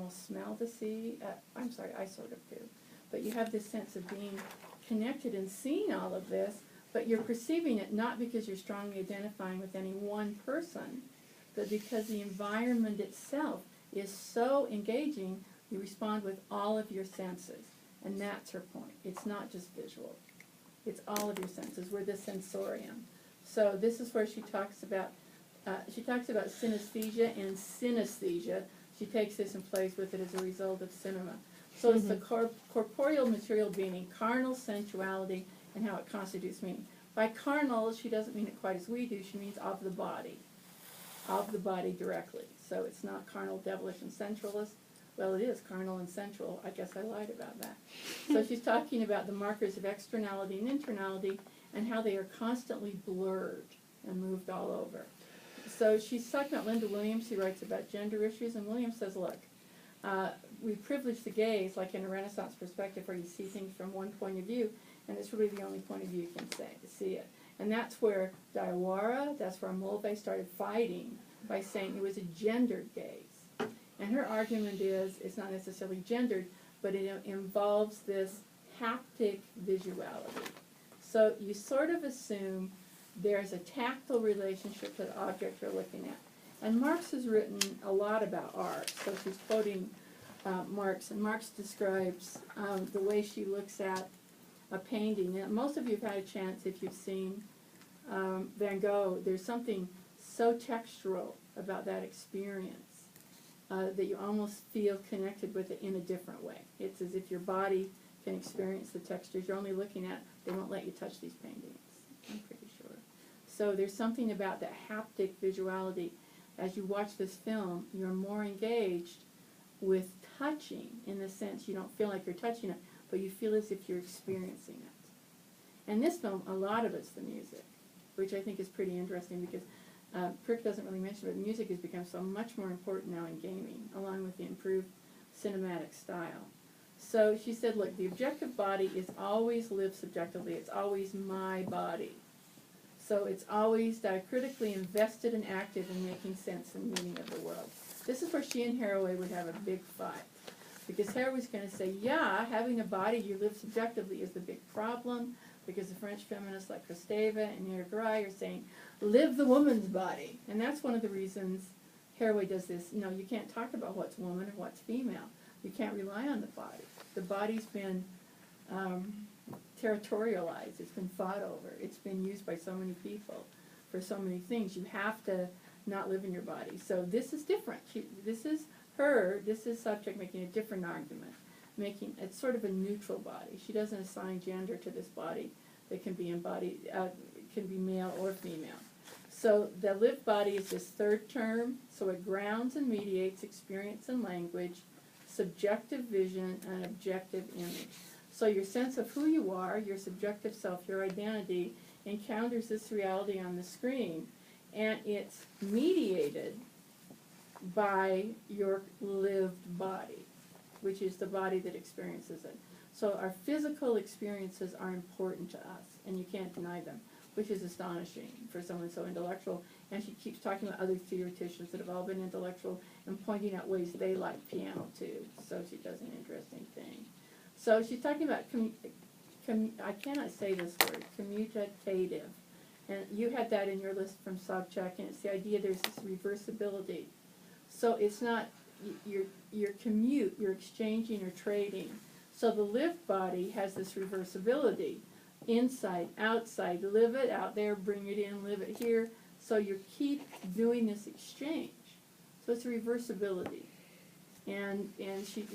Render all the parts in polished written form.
almost smell to see. I'm sorry, I sort of do. But you have this sense of being connected and seeing all of this, but you're perceiving it not because you're strongly identifying with any one person, but because the environment itself is so engaging, you respond with all of your senses. And that's her point. It's not just visual. It's all of your senses. We're the sensorium. So this is where she talks about synesthesia and synesthesia. She takes this and plays with it as a result of cinema. So it's the corporeal material being carnal sensuality and how it constitutes meaning. By carnal, she doesn't mean it quite as we do. She means of the body directly. So it's not carnal, devilish, and sensualist. Well, it is carnal and sensual. I guess I lied about that. So she's talking about the markers of externality and internality and how they are constantly blurred and moved all over. So she's talking about Linda Williams, who writes about gender issues, and Williams says, look, we privilege the gaze, like in a Renaissance perspective, where you see things from one point of view, and it's really the only point of view you can see it. And that's where Diawara, that's where Mulvey started fighting by saying it was a gendered gaze. And her argument is it's not necessarily gendered, but it involves this haptic visuality. So you sort of assume there's a tactile relationship to the object you're looking at. And Marx has written a lot about art, so she's quoting Marx, and Marx describes the way she looks at a painting. And most of you have had a chance, if you've seen Van Gogh, there's something so textural about that experience that you almost feel connected with it in a different way. It's as if your body can experience the textures you're only looking at. They won't let you touch these paintings, I'm pretty sure. So there's something about that haptic visuality. As you watch this film, you're more engaged with touching, in the sense you don't feel like you're touching it, but you feel as if you're experiencing it. And this film, a lot of it's the music, which I think is pretty interesting because Prick doesn't really mention it, but music has become so much more important now in gaming, along with the improved cinematic style. So she said, look, the objective body is always lived subjectively. It's always my body. So it's always diacritically invested and active in making sense and meaning of the world. This is where she and Haraway would have a big fight. Because Haraway's going to say, yeah, having a body you live subjectively is the big problem, because the French feminists like Kristeva and Irigaray are saying, live the woman's body. And that's one of the reasons Haraway does this. You know, you can't talk about what's woman and what's female. You can't rely on the body. The body's been territorialized. It's been fought over. It's been used by so many people for so many things. You have to not live in your body. So this is different. This is subject making a different argument. It's sort of a neutral body. She doesn't assign gender to this body that can be embodied, can be male or female. So the lived body is this third term, so it grounds and mediates experience and language, subjective vision, and objective image. So your sense of who you are, your subjective self, your identity, encounters this reality on the screen, and it's mediated by your lived body, which is the body that experiences it. So our physical experiences are important to us, and you can't deny them, which is astonishing for someone so intellectual. And she keeps talking about other theoreticians that have all been intellectual and pointing out ways they like piano too. So she does an interesting thing. So she's talking about, I cannot say this word, commutative. And you had that in your list from Sobchak, and it's the idea there's this reversibility. So it's not, you're exchanging or trading. So the lived body has this reversibility, inside, outside, live it out there, bring it in, live it here. So you keep doing this exchange. So it's a reversibility. And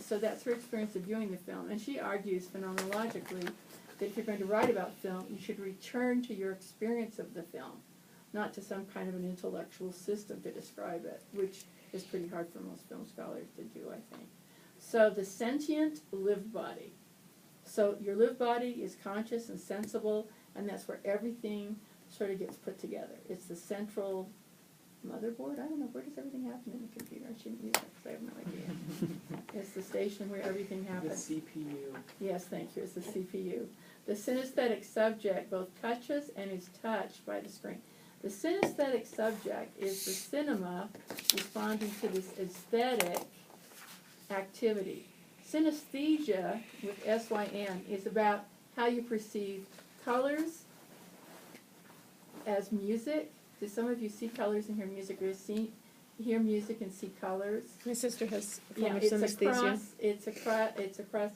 so that's her experience of viewing the film. And she argues phenomenologically that if you're going to write about film, you should return to your experience of the film, not to some kind of an intellectual system to describe it, which is pretty hard for most film scholars to do, I think. So the sentient lived body. So your lived body is conscious and sensible, and that's where everything sort of gets put together. It's the central motherboard. I don't know, where does everything happen in the computer? I shouldn't use that because I have no idea. It's the station where everything happens. The CPU. Yes, thank you. It's the CPU. The synesthetic subject both touches and is touched by the screen. The synesthetic subject is the cinema responding to this aesthetic activity. Synesthesia, with S-Y-N, is about how you perceive colors as music. Do some of you see colors and hear music, or hear music and see colors? My sister has a form Yeah, of it's synesthesia. it's across,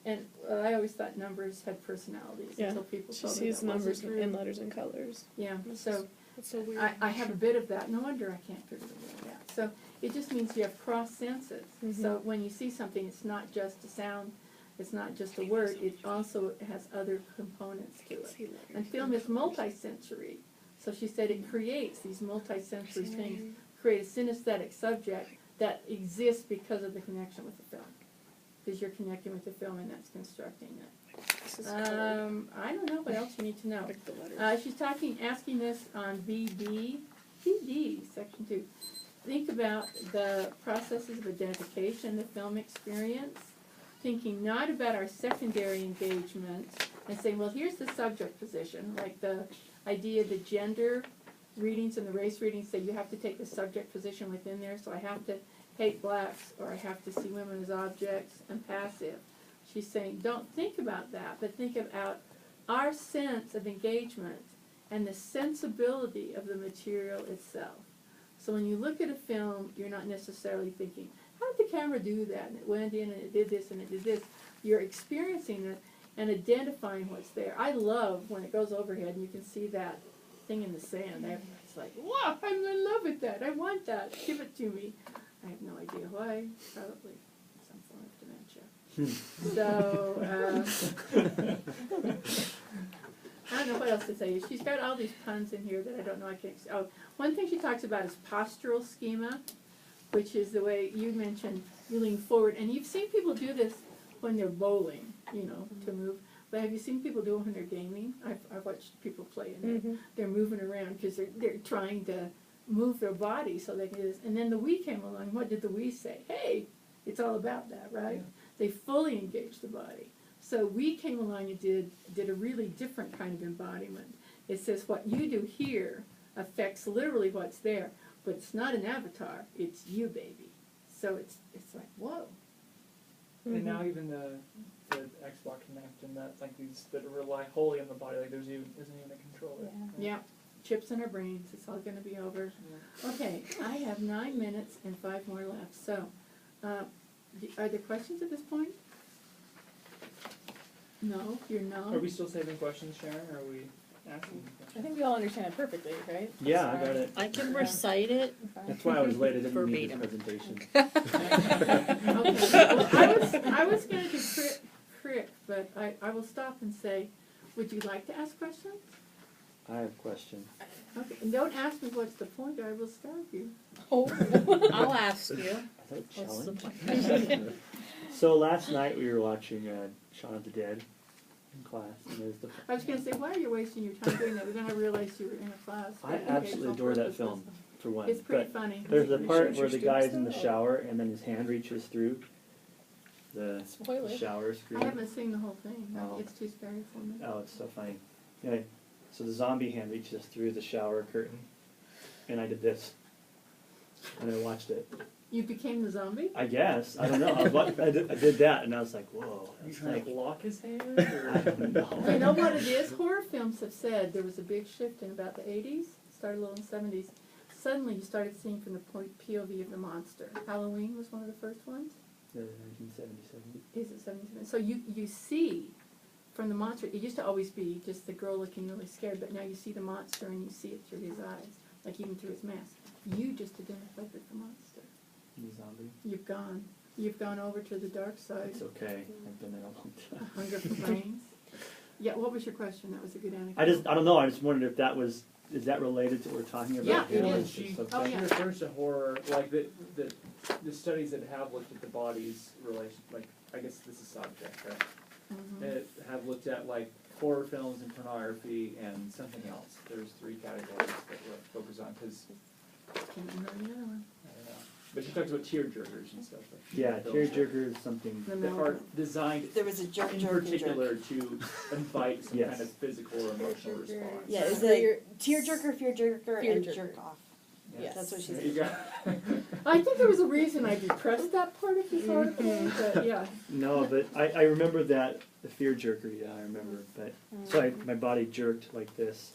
and I always thought numbers had personalities until people She told me sees that numbers wasn't true. and letters and colors. Yeah, so That's so weird. I have a bit of that. No wonder I can't figure it out. So it just means you have cross senses. So when you see something, it's not just a sound, it's not just a word, it also has other components to it. And film is multisensory. So she said it creates these multisensory things, create a synesthetic subject that exists because of the connection with the film. Because you're connecting with the film and that's constructing it. This is I don't know what else you need to know. like the letters. She's asking this on BD, section 2. Think about the processes of identification, the film experience, thinking not about our secondary engagements and saying, well, here's the subject position, like the idea, the gender readings and the race readings say you have to take the subject position within there, so I have to hate blacks or I have to see women as objects and passive. She's saying don't think about that, but think about our sense of engagement and the sensibility of the material itself. So when you look at a film, you're not necessarily thinking, how did the camera do that? And it went in and it did this and it did this. You're experiencing it and identifying what's there. I love when it goes overhead and you can see that thing in the sand. It's like, wow, I'm in love with that. I want that. Give it to me. I have no idea why. Probably some form of dementia. So, I don't know what else to tell you. She's got all these puns in here that I don't know. I can't. Oh, one thing she talks about is postural schema, which is the way you mentioned you lean forward. And you've seen people do this when they're bowling, to move. But have you seen people do it when they're gaming? I've watched people play and they're moving around because they're trying to move their body so they can do this. And then the Wii came along. What did the Wii say? Hey, it's all about that, right? Yeah. They fully engaged the body. So we came along and did a really different kind of embodiment. It says what you do here affects literally what's there, but it's not an avatar. It's you, baby. So it's like, whoa. And now even the Xbox Connect and that, like these that rely wholly on the body, like isn't even a controller. Yeah. Chips in our brains. It's all going to be over. Yeah. Okay, I have 9 minutes and 5 more left. So, are there questions at this point? No, you're not. Are we still saving questions, Sharon, or are we asking questions? I think we all understand it perfectly, right? Yeah, I got it. I can recite it. That's why I was late. I didn't Verbatim. need the presentation. Okay. Well, I was going to do crick, but I will stop and say, would you like to ask questions? I have a question. Okay. And don't ask me what's the point, or I will starve you. Oh, I'll ask you. I thought What's the challenge. point? So last night we were watching Shaun of the Dead in class, and there's the. I was going to say, why are you wasting your time doing that? But then I realized you were in a class. I absolutely adore that film, for one. It's pretty but funny. there's the part Research where the your guy's students, in the though. shower, and then his hand reaches through the Spoiler. shower screen. I haven't seen the whole thing. Oh. It's too scary for me. Oh, it's so funny. Okay, so the zombie hand reaches through the shower curtain, and I did this, and I watched it. You became the zombie? I guess. I don't know. I did that, and I was like, whoa. Are you That's trying like, to block his hand? I Or? don't know. You know what it is? Horror films have said there was a big shift in about the 80s, started a little in the 70s. Suddenly you started seeing from the POV of the monster. Halloween was one of the first ones. 1977. Is it 77? So you see from the monster, it used to always be just the girl looking really scared, but now you see the monster and you see it through his eyes, like even through his mask. You just identified with the monster. The zombie. You've gone over to the dark side. It's okay. I've been there a long A time. hunger for brains. Yeah, what was your question? That was a good anecdote. I don't know. I just wondered if that was, is that related to what we're talking about? Yeah, it here? is. She Okay. Oh, yeah. refers to horror, like the studies that have looked at the body's relation, like, I guess this is subject, right? Mhm. That have looked at, like, horror films and pornography and something else. There's 3 categories that we're focused on, because, Can't remember the other one. I don't know. But she talks about tearjerkers and stuff. Like Yeah, films tearjerker is something. The that are designed There was a jerk in jerk particular to invite some Yes. kind of physical or emotional response. Yeah, it was Fear- a tearjerker, fear jerker, Fear and jerker. jerk off. Yes. That's what she There said. you go. I think there was a reason I depressed that part of his article, but yeah. No, but I remember that, the fear jerker, yeah, I remember, but, so my body jerked like this.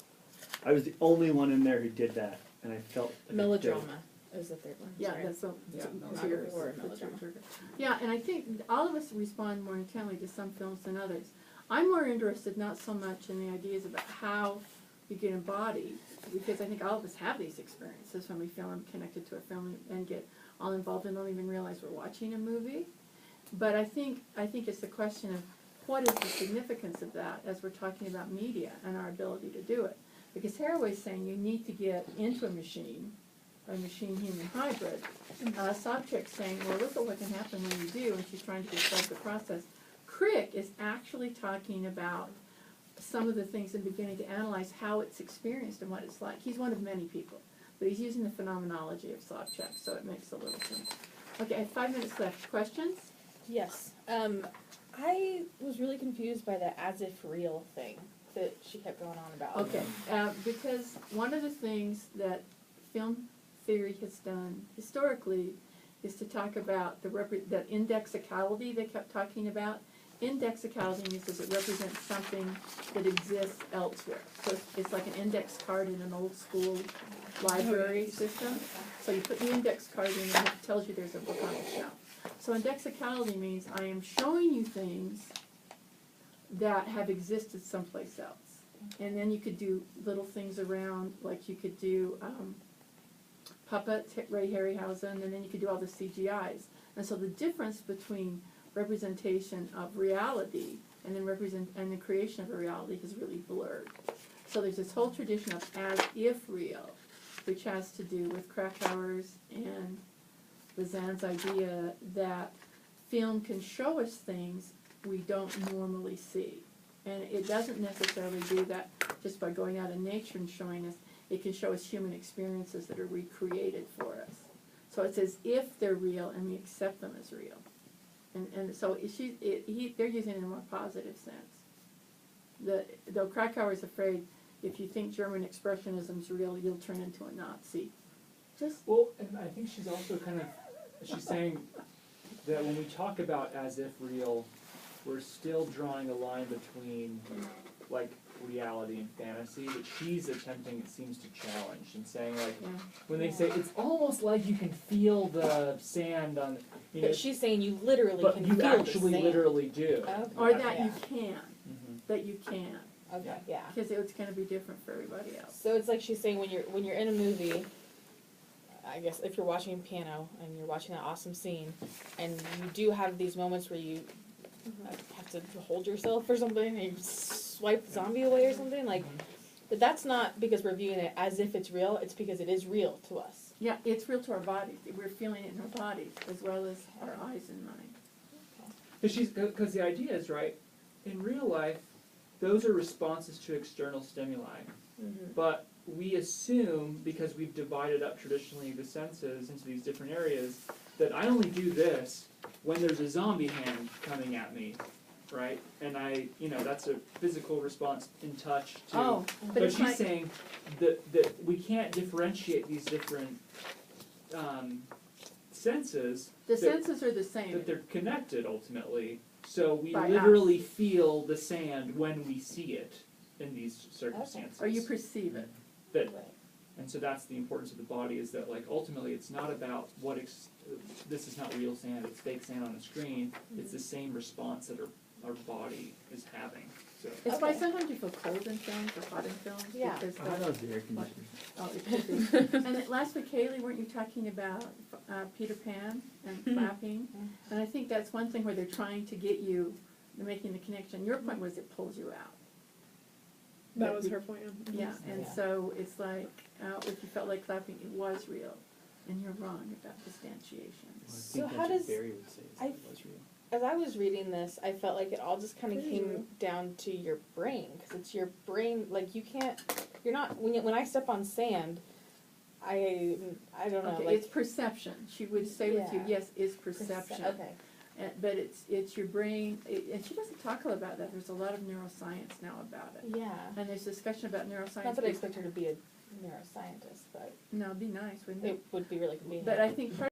I was the only one in there who did that, and I felt like a Melodrama dope. is the third one. Yeah, Sorry. that's so, Yeah, it's no, yours. or It's melodrama. your trigger. Yeah, and I think all of us respond more intently to some films than others. I'm more interested not so much in the ideas about how you get embodied, because I think all of us have these experiences when we feel connected to a film and get all involved and don't even realize we're watching a movie. But I think it's the question of what is the significance of that as we're talking about media and our ability to do it. Because Haraway's saying you need to get into a machine-human hybrid. Sobchak's saying, well, look at what can happen when you do, and she's trying to describe the process. Crick is actually talking about some of the things and beginning to analyze how it's experienced and what it's like. He's one of many people, but he's using the phenomenology of Sobchak, so it makes a little sense. Okay, I have 5 minutes left. Questions? Yes. I was really confused by the as if real thing that she kept going on about. Okay, because one of the things that film theory has done historically is to talk about that indexicality they kept talking about. Indexicality means that it represents something that exists elsewhere. So it's like an index card in an old school library system. So you put the index card in and it tells you there's a book on the shelf. So indexicality means I am showing you things that have existed someplace else. And then you could do little things around, like you could do puppets, Ray Harryhausen, and then you could do all the CGIs. And so the difference between representation of reality and then the creation of a reality is really blurred. So there's this whole tradition of as if real, which has to do with Krakauer's and Bazan's idea that film can show us things we don't normally see. And it doesn't necessarily do that just by going out in nature and showing us. It can show us human experiences that are recreated for us. So it's as if they're real and we accept them as real. And so they're using it in a more positive sense. Though Krakauer is afraid if you think German expressionism is real, you'll turn into a Nazi. Well, and I think she's also she's saying that when we talk about as if real, we're still drawing a line between like reality and fantasy that she's attempting, it seems, to challenge and saying like when they say it's almost like you can feel the sand on, you know, But she's saying you literally but can you feel actually the sand. literally do. Okay. Or that Yeah. you can. Mm-hmm. That you can. Okay, yeah. Because it's going to be different for everybody else. So it's like she's saying when you're in a movie, I guess if you're watching piano and you're watching that awesome scene, and you do have these moments where you have to hold yourself or something, and you swipe the zombie away or something, like, but that's not because we're viewing it as if it's real, it's because it is real to us. Yeah, it's real to our bodies. We're feeling it in our bodies as well as our eyes and mind. Because the idea is, right, in real life, those are responses to external stimuli. Mm-hmm. But we assume, because we've divided up traditionally the senses into these different areas, that I only do this when there's a zombie hand coming at me, right? And that's a physical response in touch to. Oh, but it's she's like, saying that we can't differentiate these different senses. the that- senses are the same. That they're connected ultimately. So we By literally feel the sand when we see it in these circumstances. Or you perceive it. And so that's the importance of the body, is that like ultimately it's not about this is not real sand, it's fake sand on a screen. It's the same response that our body is having. So It's why sometimes you feel cold in films or hot in films. Yeah. Because I know it's the air conditioner. Oh, it could be. And then last week, Kaylee, weren't you talking about Peter Pan and clapping? And I think that's one thing where they're trying to get you, they're making the connection. Your point was it pulls you out. That was her point. Yeah, and Yeah. so it's like, if you felt like clapping, it was real. And you're wrong about distantiation. Well, I So think how that's what does- Barry would say, is that it was real. As I was reading this, I felt like it all just kind of came down to your brain, because it's your brain. Like you're not when I step on sand, I don't know. Okay, Like it's perception. She would say with you, Yeah. yes, is perception. Okay. But it's your brain, and she doesn't talk about that. There's a lot of neuroscience now about it. Yeah. And there's discussion about neuroscience. Not that I expect her to be a neuroscientist, but No, it'd be nice, wouldn't it? it would be really convenient. But I think part